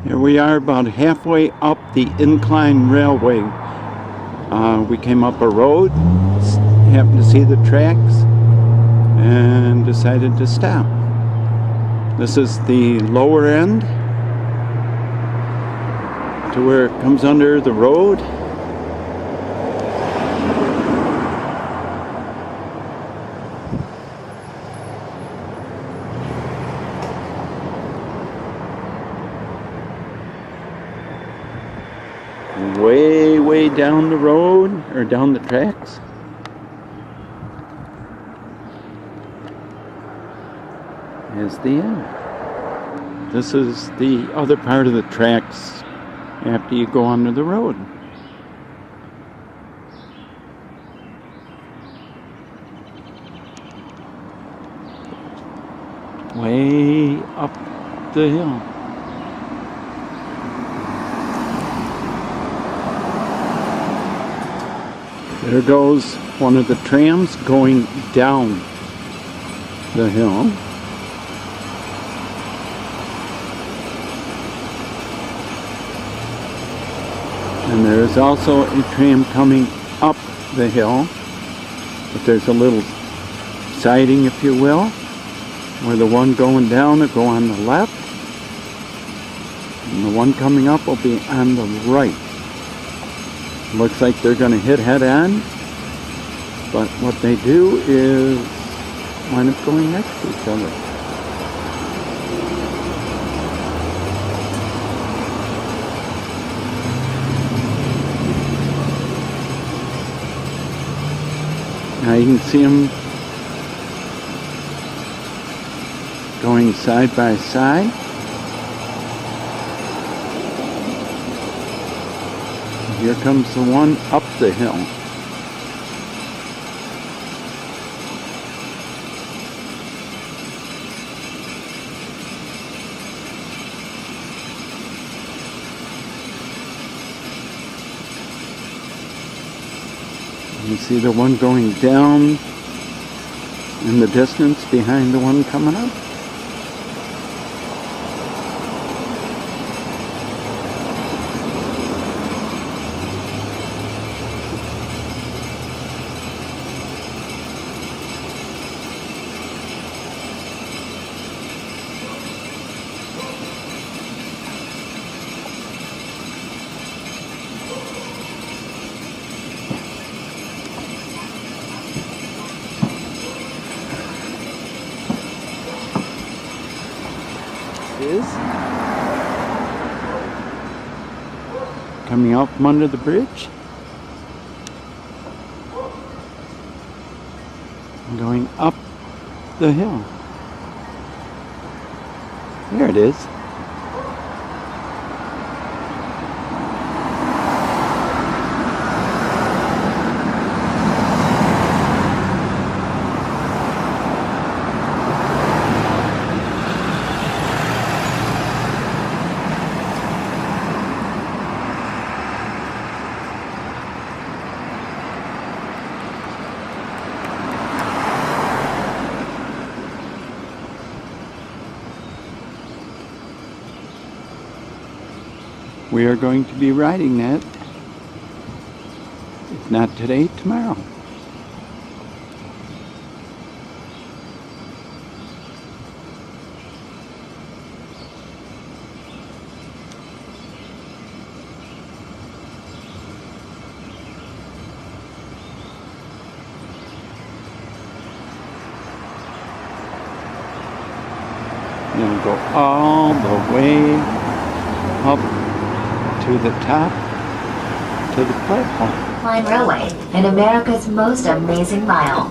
Here we are about halfway up the Incline Railway. We came up a road, happened to see the tracks, and decided to stop. This is the lower end to where it comes under the road. Way down the road, or down the tracks. Is the end. This is the other part of the tracks after you go under the road. Way up the hill. There goes one of the trams going down the hill. And there is also a tram coming up the hill, but there's a little siding, if you will, where the one going down will go on the left, and the one coming up will be on the right. Looks like they're going to hit head on, but what they do is wind up going next to each other. Now you can see them going side by side. Here comes the one up the hill. You see the one going down in the distance behind the one coming up. Is coming out from under the bridge, and going up the hill. There it is. We are going to be riding that, if not today, tomorrow. And go all the way up to the top, to the platform. Incline Railway, in America's most amazing mile.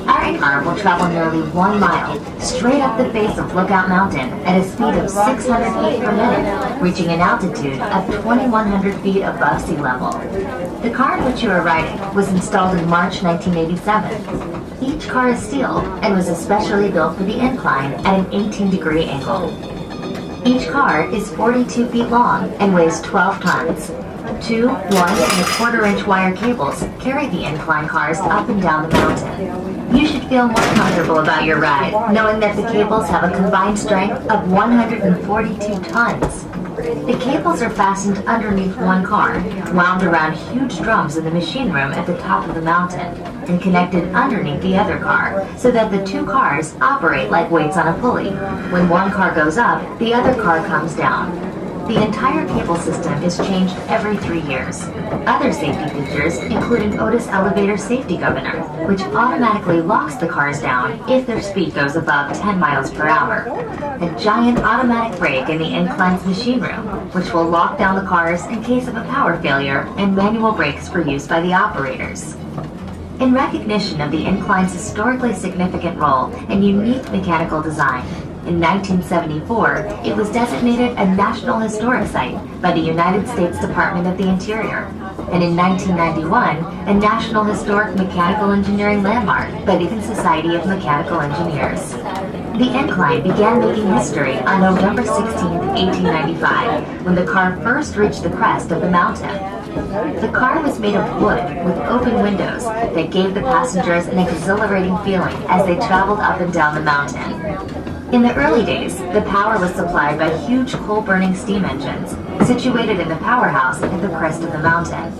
Our car will travel nearly 1 mile, straight up the face of Lookout Mountain at a speed of 600 feet per minute, reaching an altitude of 2,100 feet above sea level. The car in which you are riding was installed in March 1987. Each car is steel and was especially built for the incline at an 18-degree angle. Each car is 42 feet long and weighs 12 tons. 2 1.25-inch wire cables carry the incline cars up and down the mountain. You should feel more comfortable about your ride, knowing that the cables have a combined strength of 142 tons. The cables are fastened underneath one car, wound around huge drums in the machine room at the top of the mountain, and connected underneath the other car, so that the two cars operate like weights on a pulley. When one car goes up, the other car comes down. The entire cable system is changed every 3 years. Other safety features include an Otis elevator safety governor, which automatically locks the cars down if their speed goes above 10 miles per hour. A giant automatic brake in the Incline's machine room, which will lock down the cars in case of a power failure, and manual brakes for use by the operators. In recognition of the Incline's historically significant role and unique mechanical design, in 1974, it was designated a National Historic Site by the United States Department of the Interior, and in 1991, a National Historic Mechanical Engineering Landmark by the American Society of Mechanical Engineers. The Incline began making history on November 16, 1895, when the car first reached the crest of the mountain. The car was made of wood with open windows that gave the passengers an exhilarating feeling as they traveled up and down the mountain. In the early days, the power was supplied by huge coal-burning steam engines, situated in the powerhouse at the crest of the mountain.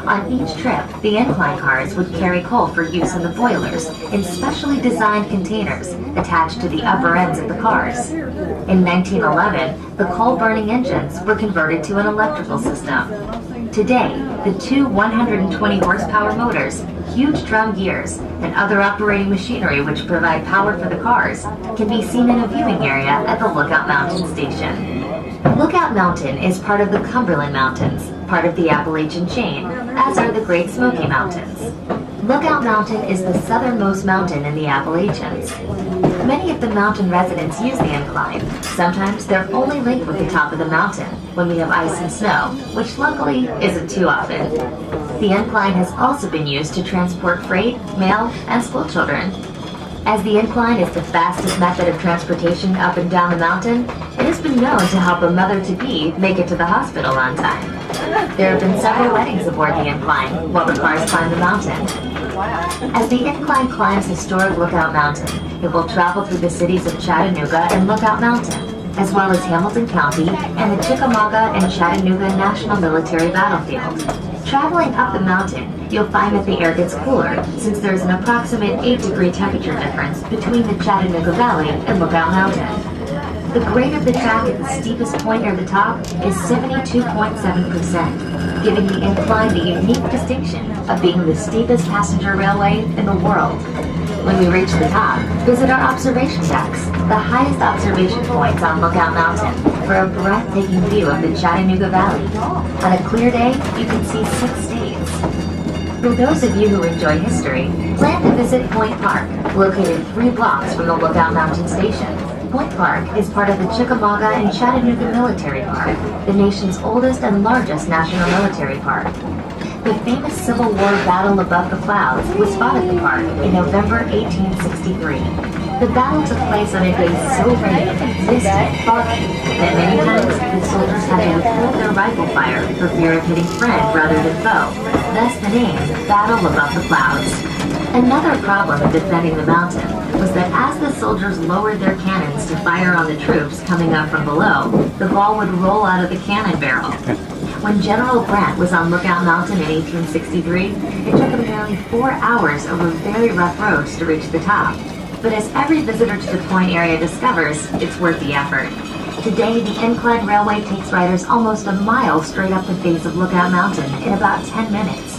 On each trip, the Incline cars would carry coal for use in the boilers in specially designed containers attached to the upper ends of the cars. In 1911, the coal-burning engines were converted to an electrical system. Today, the two 120 horsepower motors, huge drum gears, and other operating machinery which provide power for the cars can be seen in a viewing area at the Lookout Mountain station. Lookout Mountain is part of the Cumberland Mountains, part of the Appalachian chain, as are the Great Smoky Mountains. Lookout Mountain is the southernmost mountain in the Appalachians. Many of the mountain residents use the Incline. Sometimes they're only linked with the top of the mountain when we have ice and snow, which luckily isn't too often. The Incline has also been used to transport freight, mail, and school children. As the Incline is the fastest method of transportation up and down the mountain, it has been known to help a mother-to-be make it to the hospital on time. There have been several weddings aboard the Incline while the cars climb the mountain. As the Incline climbs historic Lookout Mountain, it will travel through the cities of Chattanooga and Lookout Mountain, as well as Hamilton County and the Chickamauga and Chattanooga National Military Battlefield. Traveling up the mountain, you'll find that the air gets cooler, since there's an approximate 8-degree temperature difference between the Chattanooga Valley and Lookout Mountain. The grade of the track at the steepest point near the top is 72.7%, giving the Incline the unique distinction of being the steepest passenger railway in the world. When we reach the top, visit our observation decks, the highest observation points on Lookout Mountain, for a breathtaking view of the Chattanooga Valley. On a clear day, you can see 6 states. For those of you who enjoy history, plan to visit Point Park, located 3 blocks from the Lookout Mountain station. Point Park is part of the Chickamauga and Chattanooga Military Park, the nation's oldest and largest national military park. The famous Civil War Battle Above the Clouds was fought at the park in November 1863. The battle took place on a day so rainy, misty, and foggy that many times the soldiers had to withhold their rifle fire for fear of hitting friend rather than foe, thus the name Battle Above the Clouds. Another problem of defending the mountain was that as the soldiers lowered their cannons to fire on the troops coming up from below, the ball would roll out of the cannon barrel. When General Grant was on Lookout Mountain in 1863, it took him nearly 4 hours over very rough roads to reach the top. But as every visitor to the Point area discovers, it's worth the effort. Today, the Incline Railway takes riders almost a mile straight up the face of Lookout Mountain in about 10 minutes.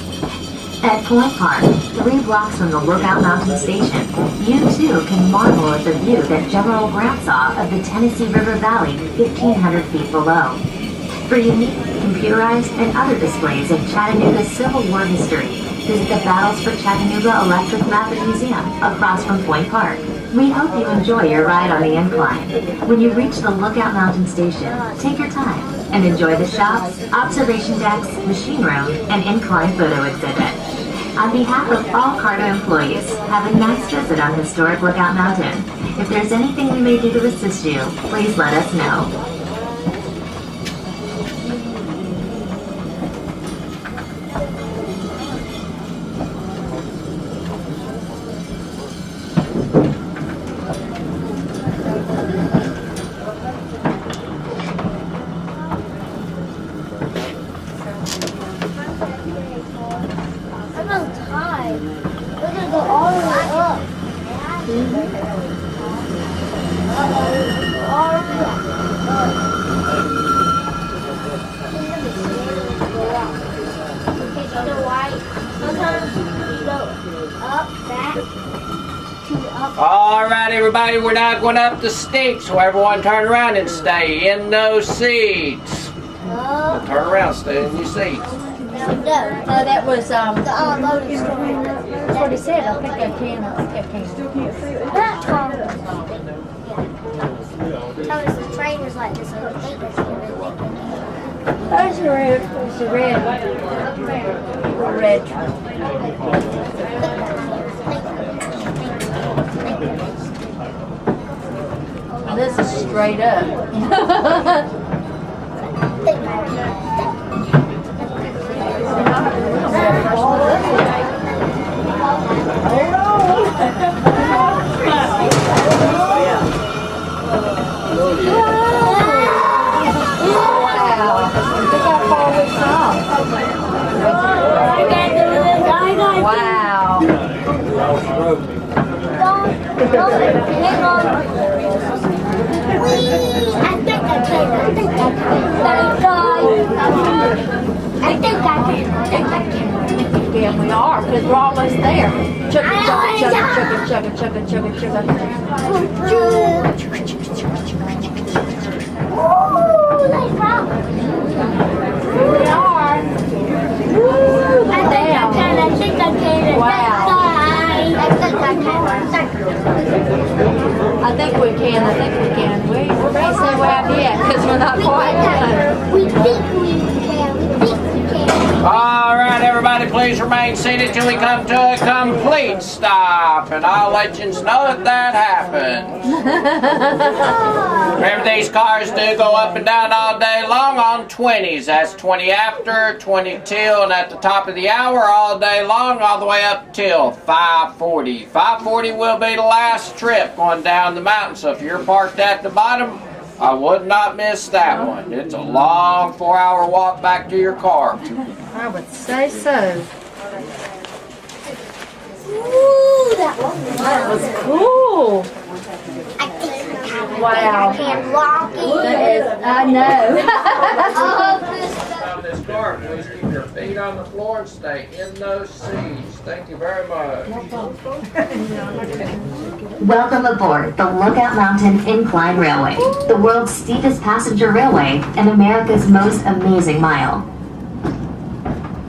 At Point Park, 3 blocks from the Lookout Mountain station, you too can marvel at the view that General Grant saw of the Tennessee River Valley 1,500 feet below. For unique, computerized, and other displays of Chattanooga's Civil War history, visit the Battles for Chattanooga Electric Map and Museum across from Point Park. We hope you enjoy your ride on the Incline. When you reach the Lookout Mountain station, take your time and enjoy the shops, observation decks, machine room, and Incline photo exhibit. On behalf of all CARTA employees, have a nice visit on historic Lookout Mountain. If there's anything we may do to assist you, please let us know. We're gonna go all the way up. All the way up. Because you know why? Sometimes you go up, back, to up. All right, everybody, we're now going up the steep, so everyone turn around and stay in those seats. Up. Turn around, stay in your seats. No, That was, the loading screen. that's what he said. I think I can. I think I can. That one. That was the train was like this. So I think it's There's the red. There's the red. Red. This is straight up. Wow. Hang on. I think I can. I think I can. Yeah, we are, because we're almost there. Chugga, chugga, chugga, chugga, chugga, chugga, Ooh, nice rock. We are. I think I can. Wow. I think we can. We may say we have yet, because we're not quite done. We think we can. All right, everybody, please remain seated till we come to a complete stop, and I'll let you know if that happens. Remember, these cars do go up and down all day long on 20s. That's 20 after, 20 till, and at the top of the hour all day long, all the way up till 5:40. 5:40 will be the last trip going down the mountain, so if you're parked at the bottom, I would not miss that one. It's a long 4-hour walk back to your car. I would say so. Ooh, that was cool. I think I can. Wow. I can walk That is, in. I know. On this car, please keep your feet on the floor and stay in those seats. Thank you very much. Welcome aboard the Lookout Mountain Incline Railway, the world's steepest passenger railway and America's most amazing mile.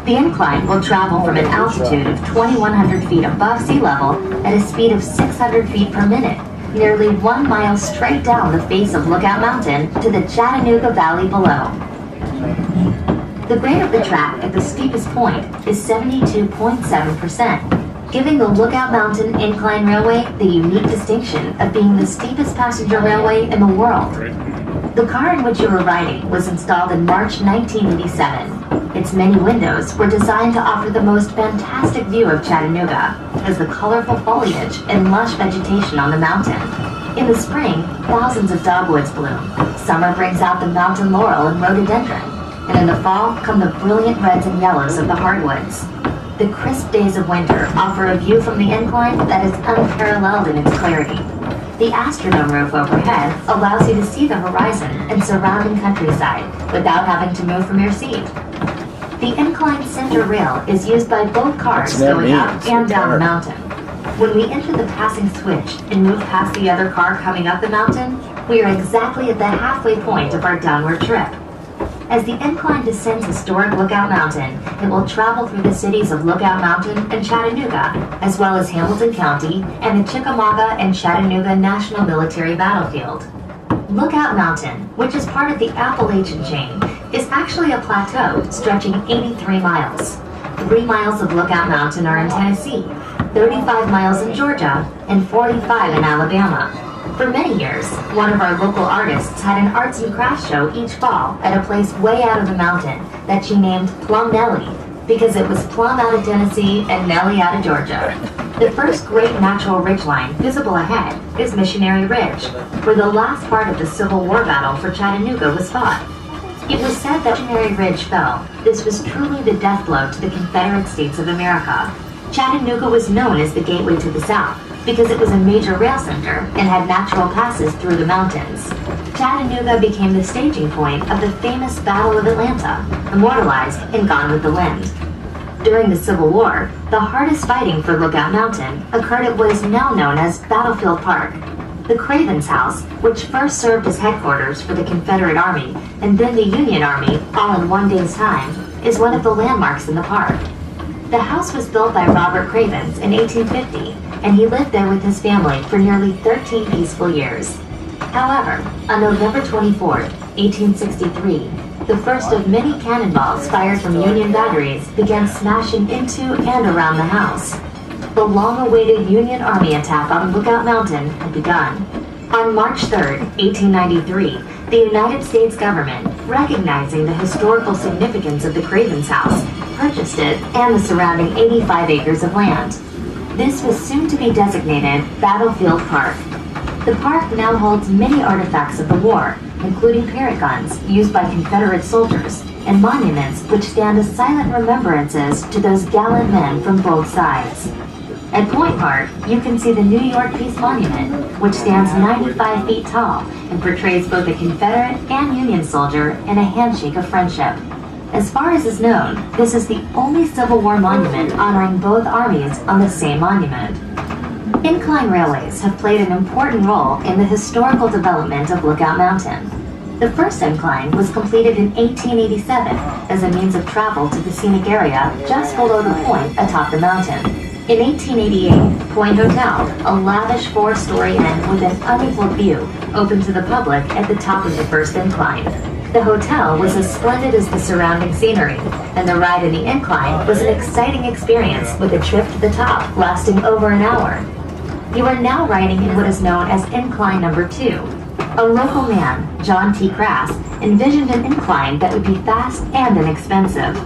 The incline will travel from an altitude of 2,100 feet above sea level at a speed of 600 feet per minute, nearly 1 mile straight down the face of Lookout Mountain to the Chattanooga Valley below. The grade of the track at the steepest point is 72.7%, giving the Lookout Mountain Incline Railway the unique distinction of being the steepest passenger railway in the world. The car in which you were riding was installed in March 1987. Its many windows were designed to offer the most fantastic view of Chattanooga, as the colorful foliage and lush vegetation on the mountain. In the spring, thousands of dogwoods bloom. Summer brings out the mountain laurel and rhododendron, and in the fall come the brilliant reds and yellows of the hardwoods. The crisp days of winter offer a view from the incline that is unparalleled in its clarity. The Astrodome roof overhead allows you to see the horizon and surrounding countryside without having to move from your seat. The incline center rail is used by both cars going up and down the mountain. When we enter the passing switch and move past the other car coming up the mountain, we are exactly at the halfway point of our downward trip. As the incline descends historic Lookout Mountain, it will travel through the cities of Lookout Mountain and Chattanooga, as well as Hamilton County and the Chickamauga and Chattanooga National Military Battlefield. Lookout Mountain, which is part of the Appalachian chain, is actually a plateau stretching 83 miles. 3 miles of Lookout Mountain are in Tennessee, 35 miles in Georgia, and 45 in Alabama. For many years, one of our local artists had an arts and crafts show each fall at a place way out of the mountain that she named Plum Nellie, because it was plum out of Tennessee and Nellie out of Georgia. The first great natural ridgeline visible ahead is Missionary Ridge, where the last part of the Civil War battle for Chattanooga was fought. It was said that Missionary Ridge fell. This was truly the death blow to the Confederate States of America. Chattanooga was known as the gateway to the South because it was a major rail center and had natural passes through the mountains. Chattanooga became the staging point of the famous Battle of Atlanta, immortalized in Gone with the Wind. During the Civil War, the hardest fighting for Lookout Mountain occurred at what is now known as Battlefield Park. The Craven's House, which first served as headquarters for the Confederate Army and then the Union Army all in one day's time, is one of the landmarks in the park. The house was built by Robert Cravens in 1850, and he lived there with his family for nearly 13 peaceful years. However, on November 24, 1863, the first of many cannonballs fired from Union batteries began smashing into and around the house. The long-awaited Union Army attack on Lookout Mountain had begun. On March 3, 1893, the United States government, recognizing the historical significance of the Craven's House, purchased it and the surrounding 85 acres of land. This was soon to be designated Battlefield Park. The park now holds many artifacts of the war, including parrot guns used by Confederate soldiers, and monuments which stand as silent remembrances to those gallant men from both sides. At Point Park, you can see the New York Peace Monument, which stands 95 feet tall and portrays both a Confederate and Union soldier in a handshake of friendship. As far as is known, this is the only Civil War monument honoring both armies on the same monument. Incline railways have played an important role in the historical development of Lookout Mountain. The first incline was completed in 1887 as a means of travel to the scenic area just below the point atop the mountain. In 1888, Point Hotel, a lavish 4-story inn with an unequaled view, opened to the public at the top of the first incline. The hotel was as splendid as the surrounding scenery, and the ride in the incline was an exciting experience with a trip to the top lasting over an hour. You are now riding in what is known as Incline Number 2. A local man, John T. Crass, envisioned an incline that would be fast and inexpensive.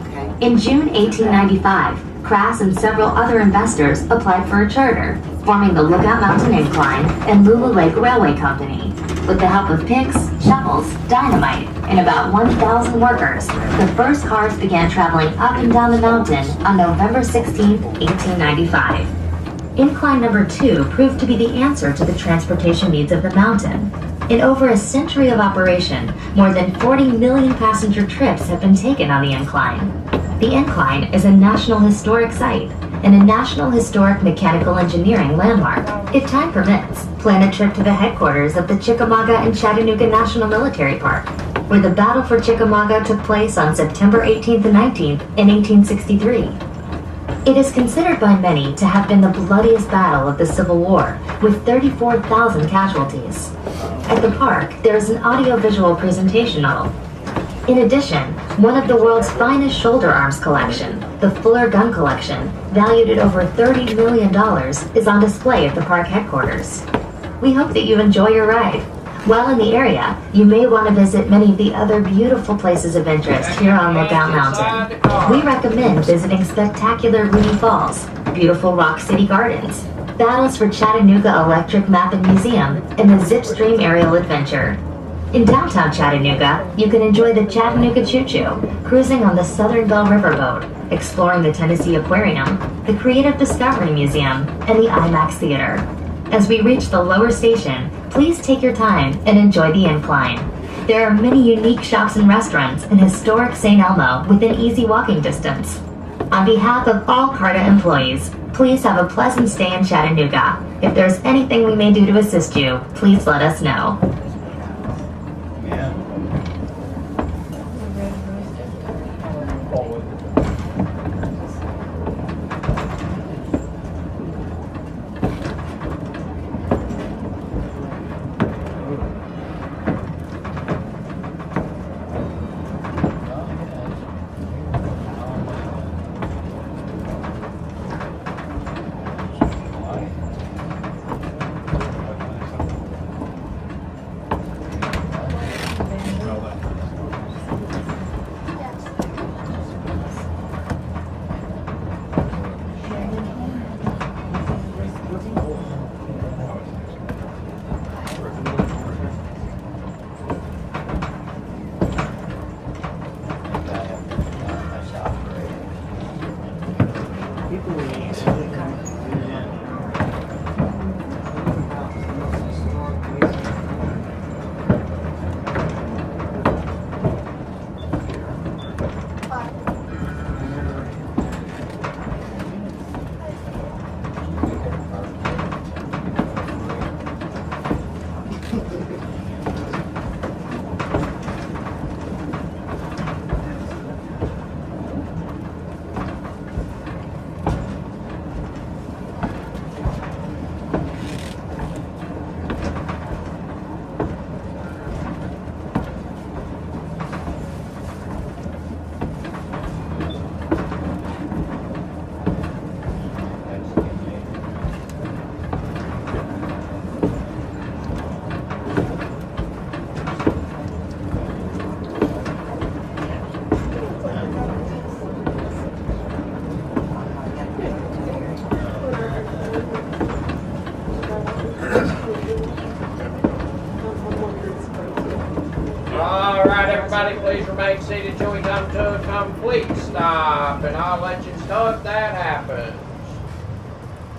In June 1895, Crass and several other investors applied for a charter, forming the Lookout Mountain Incline and Lulu Lake Railway Company. With the help of picks, shovels, dynamite, and about 1,000 workers, the first cars began traveling up and down the mountain on November 16, 1895. Incline Number 2 proved to be the answer to the transportation needs of the mountain. In over a century of operation, more than 40 million passenger trips have been taken on the incline. The incline is a National Historic Site and a National Historic Mechanical Engineering landmark. If time permits, plan a trip to the headquarters of the Chickamauga and Chattanooga National Military Park, where the Battle for Chickamauga took place on September 18th and 19th in 1863. It is considered by many to have been the bloodiest battle of the Civil War, with 34,000 casualties. At the park, there is an audiovisual presentation of. In addition, one of the world's finest shoulder arms collection, the Fuller Gun Collection, valued at over $30 million, is on display at the park headquarters. We hope that you enjoy your ride. While in the area, you may want to visit many of the other beautiful places of interest here on Lookout Mountain. We recommend visiting spectacular Rudy Falls, beautiful Rock City Gardens, Battles for Chattanooga Electric Mapping Museum, and the Zipstream Aerial Adventure. In downtown Chattanooga, you can enjoy the Chattanooga Choo Choo, cruising on the Southern Belle Riverboat, exploring the Tennessee Aquarium, the Creative Discovery Museum, and the IMAX Theater. As we reach the lower station, please take your time and enjoy the incline. There are many unique shops and restaurants in historic St. Elmo within easy walking distance. On behalf of all CARTA employees, please have a pleasant stay in Chattanooga. If there's anything we may do to assist you, please let us know. All right, everybody, please remain seated till we come to a complete stop, and I'll let you know if that happens.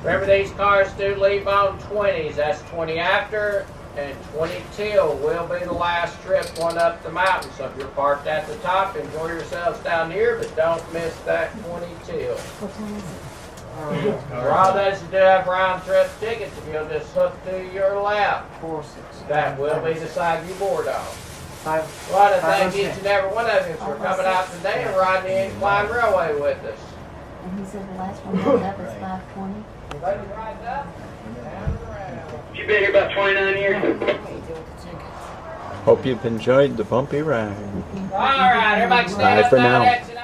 Remember, these cars do leave on 20s. That's 20 after, and 20 till will be the last trip one up the mountain. So if you're parked at the top, enjoy yourselves down here, but don't miss that 20 till. What time is it? For all those who do have round trip tickets, if you'll just look to your left, 4, 6. that will be the side you board on. 5. Well, I thank each and every one of you for coming out today and riding the Incline Railway with us. And he said the last one coming up is 5:20. Ladies, riding up, down and around. You've been here about 29 years. Hope you've enjoyed the bumpy ride. All right, everybody stand Bye up for now. now. Exit